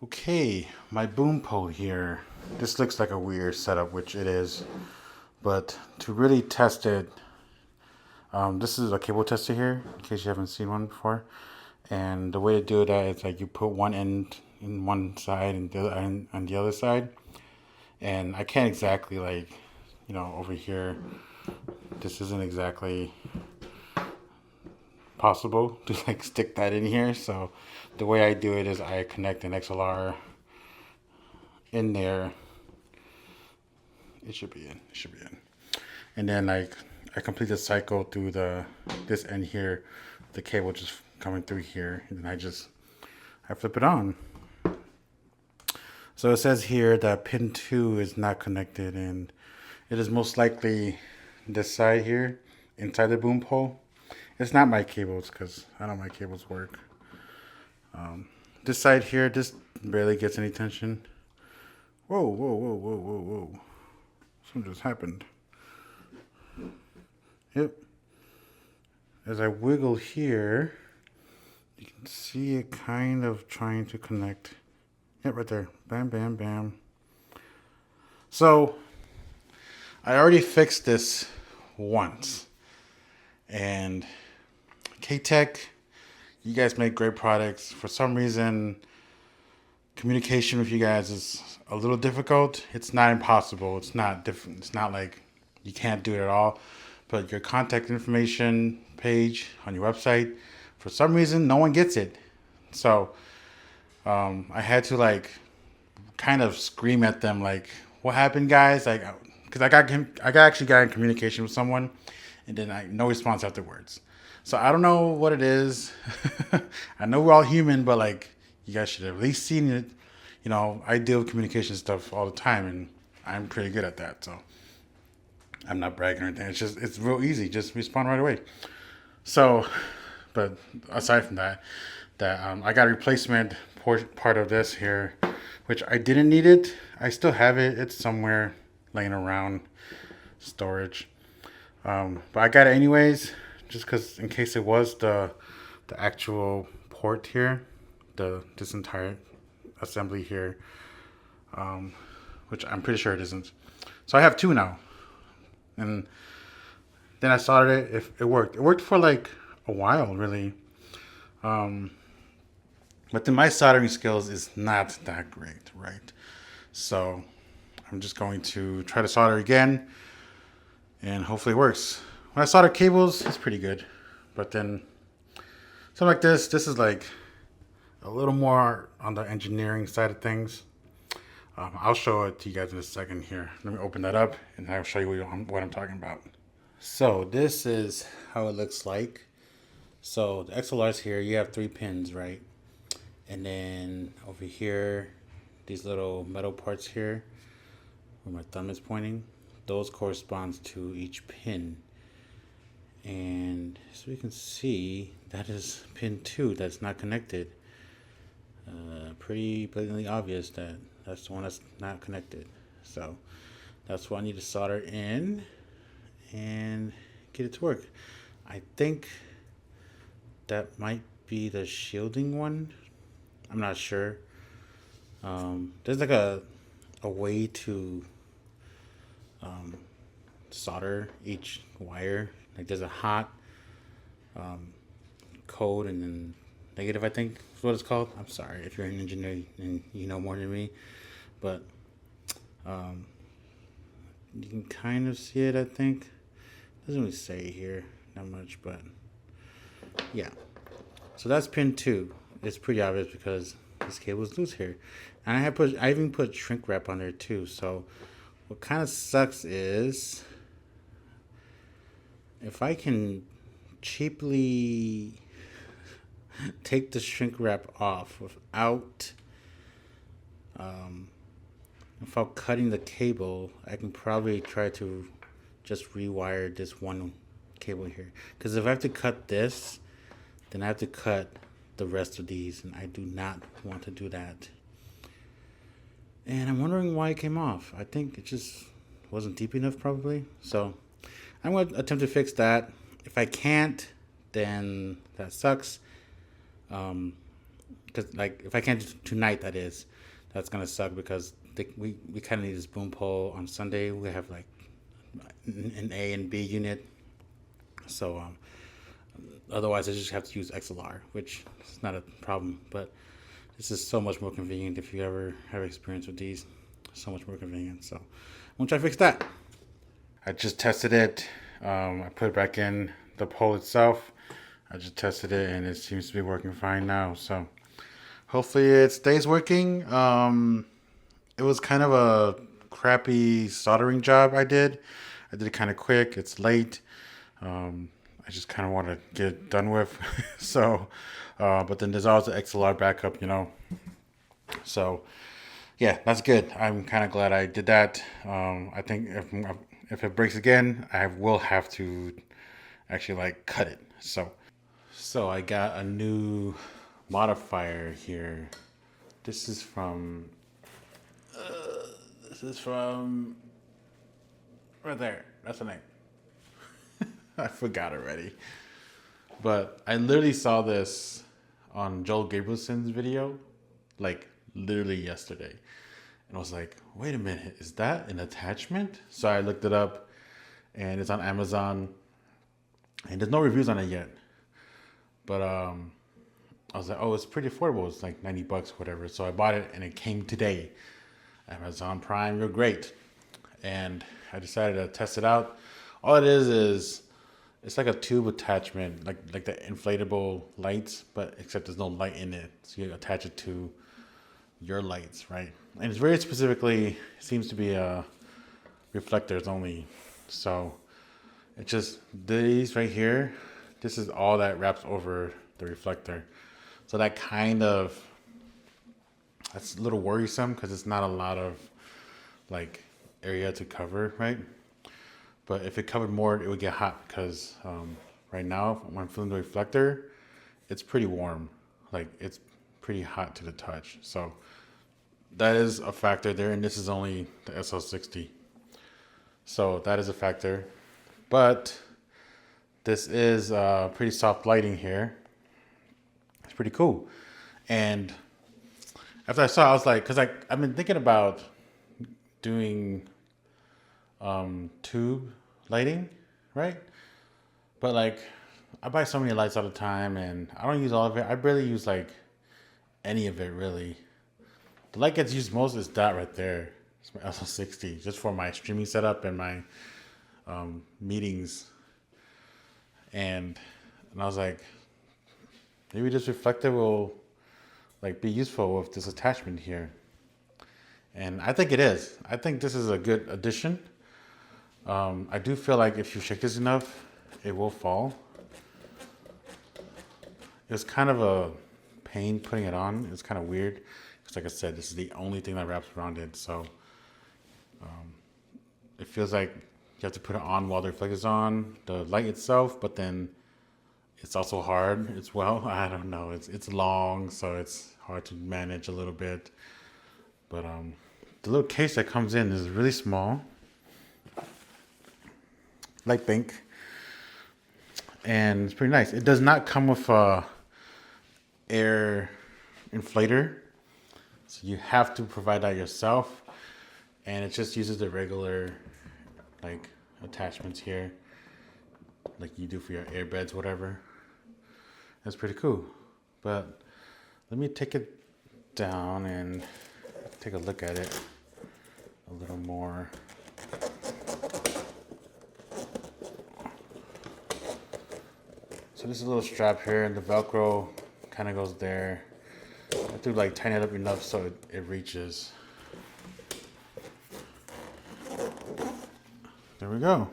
Okay, my boom pole here. This looks like a weird setup, which it is. But to really test it, this is a cable tester here, in case you haven't seen one before. And the way to do that is like you put one end in one side and the other end on the other side. And I can't exactly over here, this isn't exactly possible to like stick that in here. So the way I do it is I connect an XLR in there. It should be in. It should be in. And then like I complete the cycle through this end here, the cable just coming through here, and then I flip it on. So it says here that pin 2 is not connected, and it is most likely this side here inside the boom pole. It's not my cables because I know my cables work. This side here, this barely gets any tension. Whoa, whoa, whoa, whoa, whoa, whoa. Something just happened. Yep. As I wiggle here, you can see it kind of trying to connect. Yep, right there. Bam, bam, bam. So, I already fixed this once. And K-Tech, you guys make great products. For some reason, communication with you guys is a little difficult. It's not impossible. It's not different. It's not like you can't do it at all. But your contact information page on your website, for some reason, no one gets it. So I had to like kind of scream at them like, "What happened, guys?" Like, because I actually got in communication with someone, and then no response afterwards. So I don't know what it is. I know we're all human, but like you guys should have at least seen it. I deal with communication stuff all the time, and I'm pretty good at that. So I'm not bragging or anything. It's real easy. Just respond right away. So, but aside from that, I got a replacement part of this here, which I didn't need it. I still have it. It's somewhere laying around storage. But I got it anyways, just because in case it was the actual port here, this entire assembly here, which I'm pretty sure it isn't. So I have two now, and then I soldered it. If it worked, it worked for like a while, really. But then my soldering skills is not that great, right? So I'm just going to try to solder again, and hopefully it works. When I solder cables, it's pretty good, but then something like this is like a little more on the engineering side of things. I'll show it to you guys in a second here. Let me open that up and I'll show you what I'm talking about. So this is how it looks like. So the XLRs here, you have 3 pins, right? And then over here, these little metal parts here, where my thumb is pointing, those corresponds to each pin. And so you can see that is pin 2 that's not connected. Pretty blatantly obvious that that's the one that's not connected. So that's what I need to solder in and get it to work. I think that might be the shielding one. I'm not sure. There's like a way to solder each wire. Like there's a hot code and then negative, I think is what it's called. I'm sorry if you're an engineer and you know more than me, but you can kind of see it, I think. It doesn't really say here that much, but yeah. So that's pin 2. It's pretty obvious because this cable is loose here, and I even put shrink wrap on there too. So what kind of sucks is if I can cheaply take the shrink wrap off without cutting the cable, I can probably try to just rewire this one cable here. Because if I have to cut this, then I have to cut the rest of these, and I do not want to do that. And I'm wondering why it came off. I think it just wasn't deep enough, probably. So I'm going to attempt to fix that. If I can't, then that sucks. because like if I can't do tonight, that's gonna suck because we kind of need this boom pole on Sunday. We have like an A and B unit, so otherwise I just have to use XLR, which is not a problem. But this is so much more convenient if you ever have experience with these. So much more convenient. So I'm gonna try to fix that. I just tested it. I put it back in the pole itself. I just tested it and it seems to be working fine now. So hopefully it stays working. It was kind of a crappy soldering job I did. I did it kind of quick. It's late. I just kind of want to get it done with. So, but then there's always the XLR backup, you know. So, yeah, that's good. I'm kind of glad I did that. I think if it breaks again, I will have to actually like cut it. So I got a new modifier here. This is from right there. That's the name. I forgot already. But I literally saw this on Joel Gabrielson's video, like literally yesterday. And I was like, wait a minute, is that an attachment? So I looked it up and it's on Amazon and there's no reviews on it yet. But I was like, oh, it's pretty affordable. It's like $90, whatever. So I bought it and it came today. Amazon Prime, you're great. And I decided to test it out. All it is it's like a tube attachment, like the inflatable lights, but except there's no light in it. So you attach it to your lights, right? And it's very specifically, it seems to be reflectors only. So it's just these right here. This is all that wraps over the reflector. So that that's a little worrisome because it's not a lot of like area to cover, right? But if it covered more, it would get hot because right now when I'm filling the reflector, it's pretty warm. Like it's pretty hot to the touch. So that is a factor there. And this is only the SL60. So that is a factor. But this is pretty soft lighting here. It's pretty cool. And after I saw it, I was like, because I've been thinking about doing tube lighting, right? But like I buy so many lights all the time and I don't use all of it. I barely use like any of it really. The light gets used most is that right there. It's my SL60 just for my streaming setup and my meetings. And I was like, maybe this reflector will like be useful with this attachment here. And I think it is. I think this is a good addition. I do feel like if you shake this enough, it will fall. It's kind of a pain putting it on. It's kind of weird. Because like I said, this is the only thing that wraps around it. So it feels like you have to put it on while the reflector's on, the light itself, but then it's also hard as well. I don't know. It's long, so it's hard to manage a little bit. But the little case that comes in is really small, light pink, and it's pretty nice. It does not come with a air inflator, so you have to provide that yourself. And it just uses the regular like attachments here, like you do for your airbeds, whatever. That's pretty cool. But let me take it down and take a look at it a little more. So this is a little strap here and the Velcro kind of goes there. I have to like tighten it up enough so it reaches. There we go.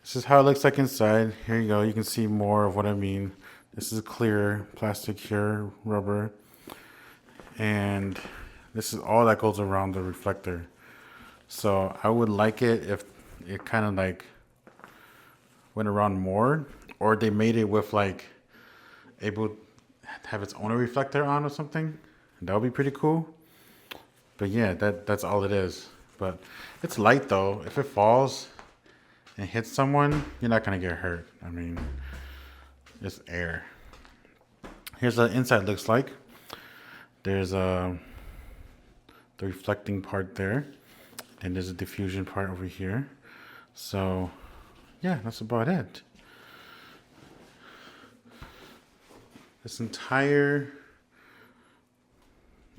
This is how it looks like inside. Here you go. You can see more of what I mean. This is clear plastic here, rubber. And this is all that goes around the reflector. So I would like it if it kind of like went around more, or they made it with like able to have its own reflector on or something. That would be pretty cool. But yeah, that's all it is. But it's light though. If it falls and hits someone, you're not gonna get hurt. I mean, it's air. here's what the inside looks like. There's the reflecting part there, and there's a diffusion part over here. So yeah, that's about it. This entire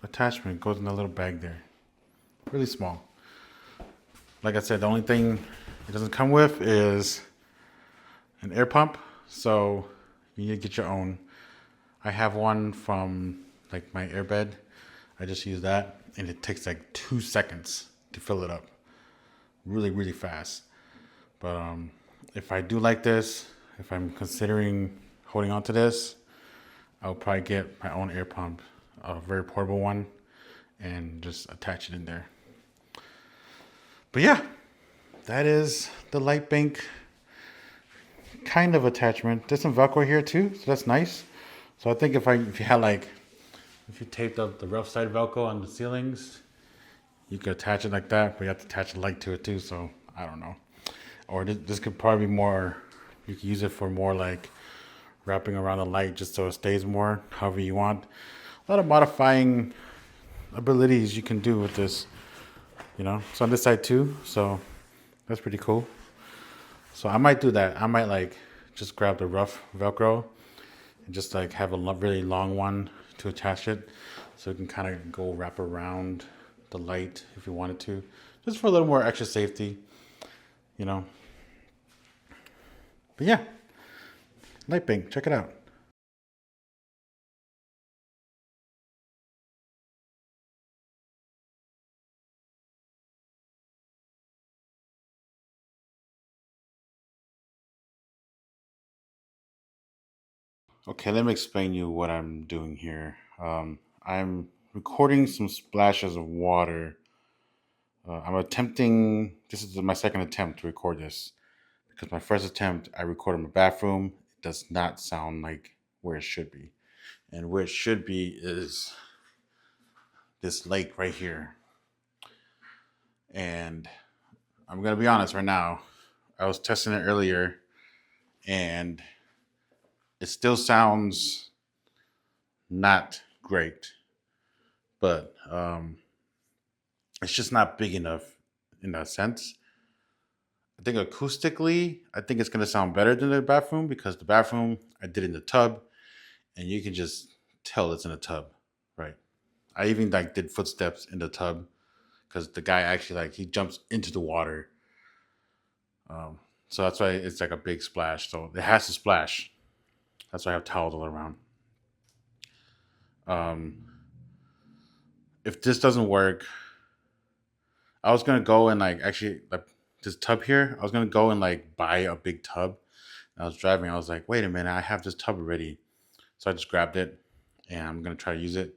attachment goes in a little bag there. Really small. Like I said, the only thing it doesn't come with is an air pump. So you need to get your own. I have one from like my airbed. I just use that and it takes like 2 seconds to fill it up. Really, really fast. But if I do like this, if I'm considering holding on to this, I'll probably get my own air pump, a very portable one, and just attach it in there. But yeah, that is the light bank kind of attachment. There's some Velcro here too, so that's nice. So I think if you taped up the rough side Velcro on the ceilings, you could attach it like that, but you have to attach a light to it too, so I don't know. Or this could probably be more, you could use it for more like wrapping around the light just so it stays more, however you want. A lot of modifying abilities you can do with this, you know. It's on this side too, so that's pretty cool. So I might do that. I might like just grab the rough Velcro and just like have a really long one to attach it, so you can kind of go wrap around the light if you wanted to, just for a little more extra safety, you know. But yeah, light bank, check it out. Okay, let me explain you what I'm doing here. I'm recording some splashes of water. I'm attempting, this is my second attempt to record this, because my first attempt, I recorded in my bathroom. It does not sound like where it should be. And where it should be is this lake right here. And I'm going to be honest right now. I was testing it earlier and it still sounds not great, but it's just not big enough in that sense. I think acoustically, I think it's going to sound better than the bathroom, because the bathroom I did in the tub and you can just tell it's in a tub, right? I even like did footsteps in the tub because the guy actually like he jumps into the water. So that's why it's like a big splash. So it has to splash. That's why I have towels all around. Um, if this doesn't work, I was gonna go and like actually like this tub here. I was gonna go and like buy a big tub. I was driving. I was like, wait a minute, I have this tub already. So I just grabbed it and I'm gonna try to use it.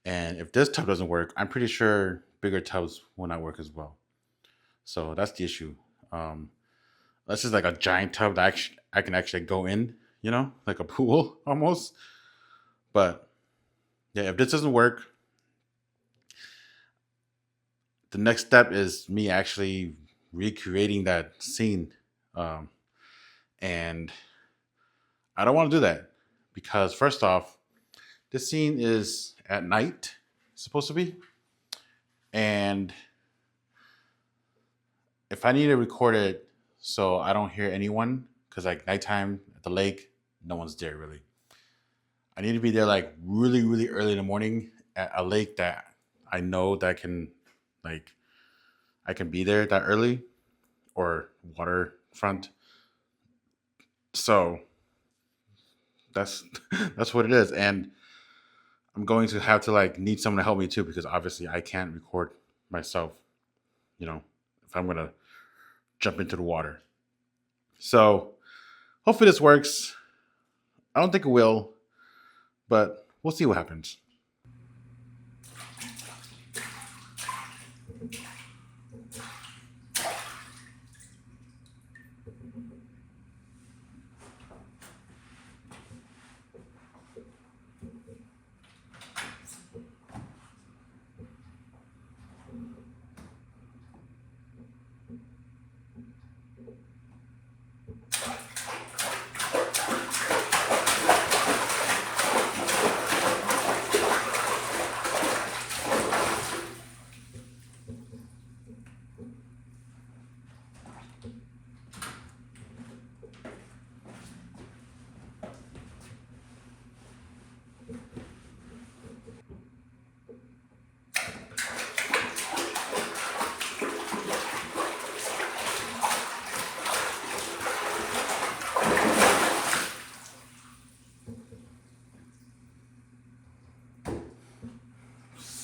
And if this tub doesn't work, I'm pretty sure bigger tubs will not work as well. So that's the issue. Um, This is like a giant tub that I can actually go in, you know, like a pool almost. But yeah, if this doesn't work, the next step is me actually recreating that scene. Um, and I don't want to do that because, first off, this scene is at night, supposed to be. And if I need to record it so I don't hear anyone, because like nighttime at the lake, no one's there really. I need to be there like really, really early in the morning at a lake that I know that can, like, I can be there that early, or waterfront. So that's that's what it is, and I'm going to have to like need someone to help me too, because obviously I can't record myself. You know, if I'm gonna jump into the water. So hopefully this works. I don't think it will, but we'll see what happens.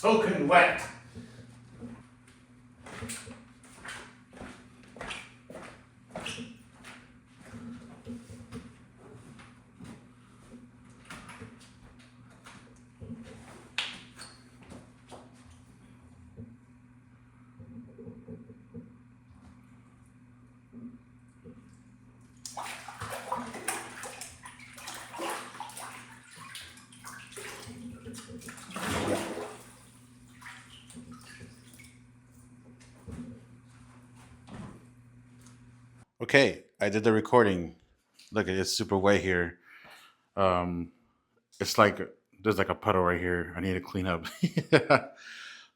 soaking wet. Okay, I did the recording. Look, it's super wet here. Um, it's like there's like a puddle right here. I need to clean up.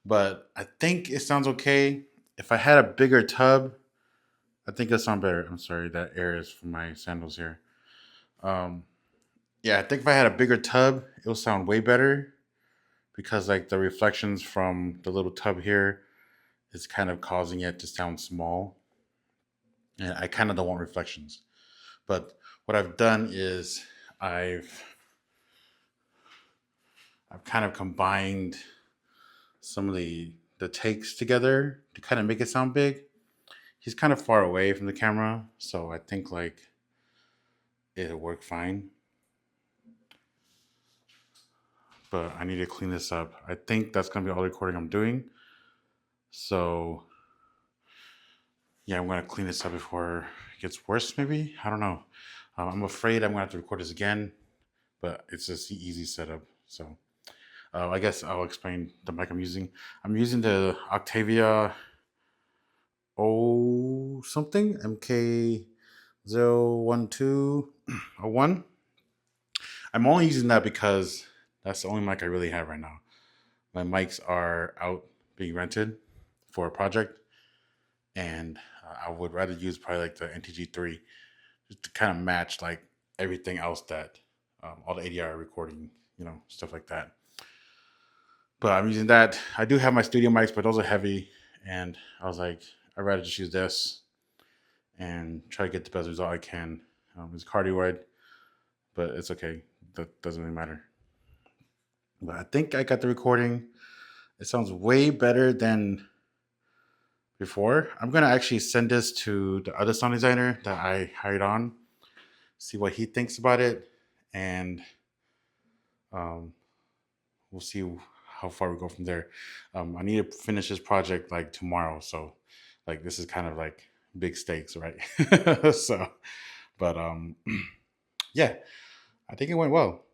But I think it sounds okay. If I had a bigger tub, I think it'll sound better. I'm sorry, that air is from my sandals here. Um, yeah, I think if I had a bigger tub, it'll sound way better because like the reflections from the little tub here is kind of causing it to sound small. And I kind of don't want reflections. But what I've done is I've I've kind of combined some of the takes together to kind of make it sound big. He's kind of far away from the camera, so I think like it'll work fine. But I need to clean this up. I think that's gonna be all the recording I'm doing. So yeah, I'm gonna clean this up before it gets worse. Maybe I don't know. I'm afraid I'm gonna have to record this again, but it's just the easy setup. So I guess I'll explain the mic I'm using. I'm using the Octavia O something MK01201. I'm only using that because that's the only mic I really have right now. My mics are out being rented for a project, and I would rather use probably like the NTG3 just to kind of match like everything else that all the ADR recording, stuff like that. But I'm using that. I do have my studio mics, but those are heavy, and I was like, I'd rather just use this and try to get the best result I can. It's cardioid, but it's okay. That doesn't really matter. But I think I got the recording. It sounds way better than before. I'm gonna actually send this to the other sound designer that I hired on, see what he thinks about it, and um, we'll see how far we go from there. I need to finish this project like tomorrow, so like this is kind of like big stakes, right? So, but yeah, I think it went well.